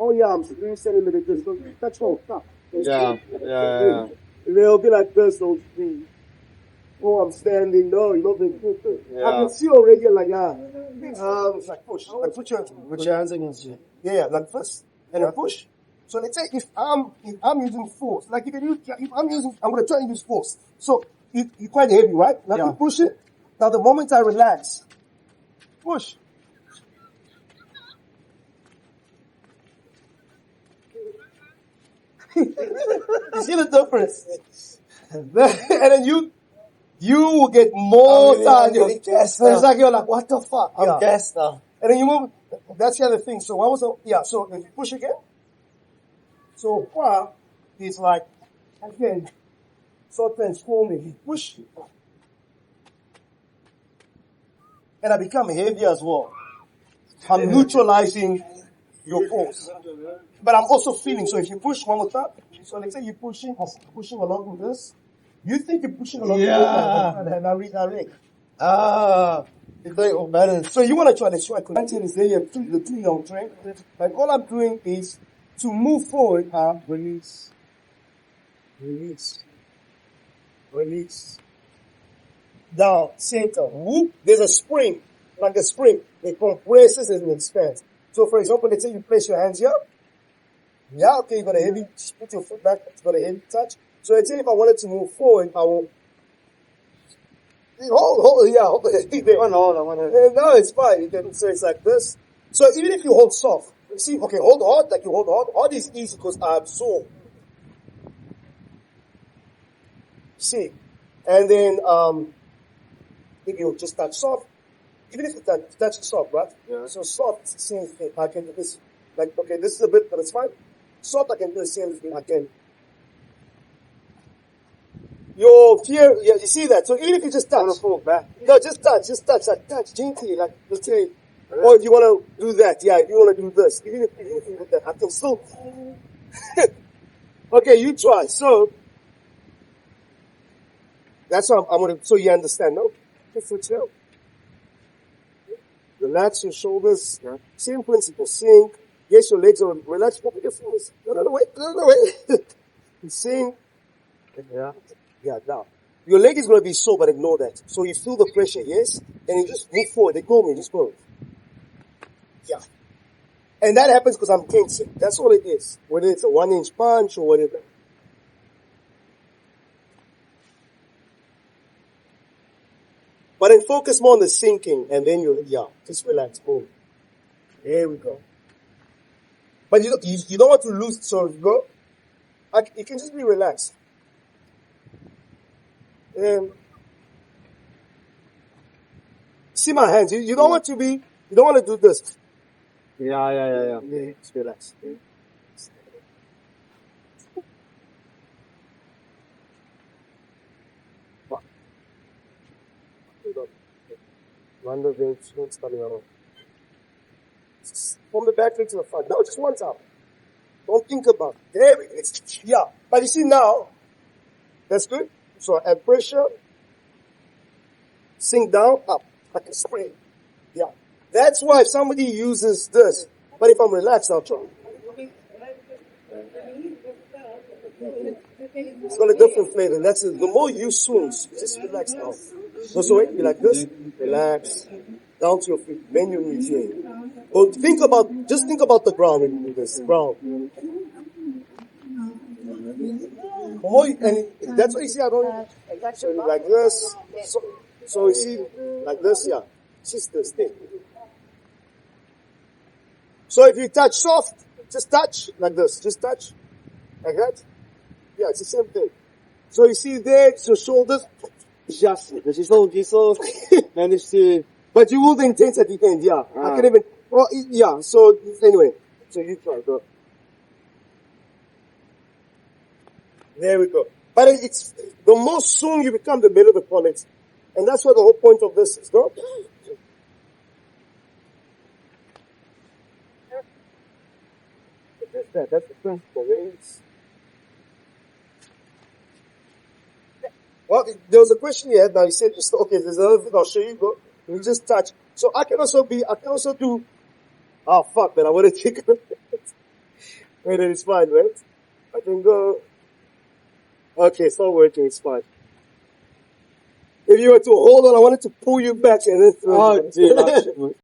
oh yeah, I'm 3 centimeters this. So touch home, stop. Yeah. They'll be like this, those things. Oh, I'm standing. No, you know, Yeah. I can see already like, like push. Like put your hands against you. Yeah, like first. And then push. So let's say if I'm using force, like if I'm going to try to use force. So you're quite heavy, right? Now you push it. Now the moment I relax, push. You see the difference? And then you will get more time. I'm gassed So it's now. like you're like, what the fuck? I'm gassed now. And then you move. That's the other thing. So what was so if you push again. So far, it's like again, so transforming. You push, and I become heavier as well. I'm neutralizing your force, but I'm also feeling. So if you push one more time, so let's say you're pushing along with this. You think you're pushing along with this, and I redirect. It's like all balance. So you want to try this? Try is there. The two young train. Like all I'm doing is to move forward. Release. Down, center. Whoop. There's a spring, like a spring. It compresses and expands. So for example, let's say you place your hands here. Yeah, okay, you got a heavy, put your foot back, it's got a heavy touch. So let's say if I wanted to move forward, I will hold it. Hold it. No, it's fine. So it's like this. So even if you hold soft, see, okay, hold hard, like you hold hard. Hard is easy because I absorb. See, and then if you just touch soft, even if you touch soft, right? Yeah. So soft, it's the same thing. I can do this, like, okay, this is a bit, but it's fine. Soft, I can do the same thing. I can. Your fear, yeah, you see that? So even if you just touch, no, just touch gently, like, let's say, or if you want to do that, yeah, if you want to do this, even if you do that, I can still. Okay, you try. So that's what I'm going to, so you understand, no? Just chill. Relax your shoulders. Yeah. Same principle. Sink. Yes, your legs are relaxed. Open your fingers. No, wait. Sink. Yeah. Yeah, now. Your leg is going to be sore, but ignore that. So you feel the pressure, yes? And you just move forward. They go me, just go. Yeah. And that happens because I'm tensing. That's all it is. Whether it's a 1-inch punch or whatever. But then focus more on the sinking, and then just relax. Boom. There we go. But you don't want to lose, so you go. You can just be relaxed. See my hands. You don't want to do this. Yeah. Just relax. Run the veins, don't coming around. From the back leg to the front. No, just one time. Don't think about it. There we go. Yeah. But you see now, that's good. So add pressure, sink down, up, like a spring. Yeah. That's why if somebody uses this, but if I'm relaxed, I'll try. It's got a different flavor. That's it. The more you swing, just relax now. So wait, be like this, relax, down to your feet, bend your knees here. Or just think about the ground when you do this, ground. And that's what you see, I don't, like this, so you see, like this, yeah, it's just this thing. So if you touch soft, just touch, like this, just touch, like that. Yeah, it's the same thing. So you see there, it's your shoulders, just managed to, but you will be intense at the end, yeah. I can even, yeah, so anyway, so you try, go. There we go. But it's, the more soon you become, the better the quality. And that's what the whole point of this is, no? That's the principle. Well, there was a question you had now. You said, okay, there's another thing I'll show you. Go. You just touch. So I can also do, oh fuck, man, I want to take And then it's fine, right? I can go. Okay, it's not working. It's fine. If you were to hold on, I wanted to pull you back and then throw Oh, you. dude, that shit was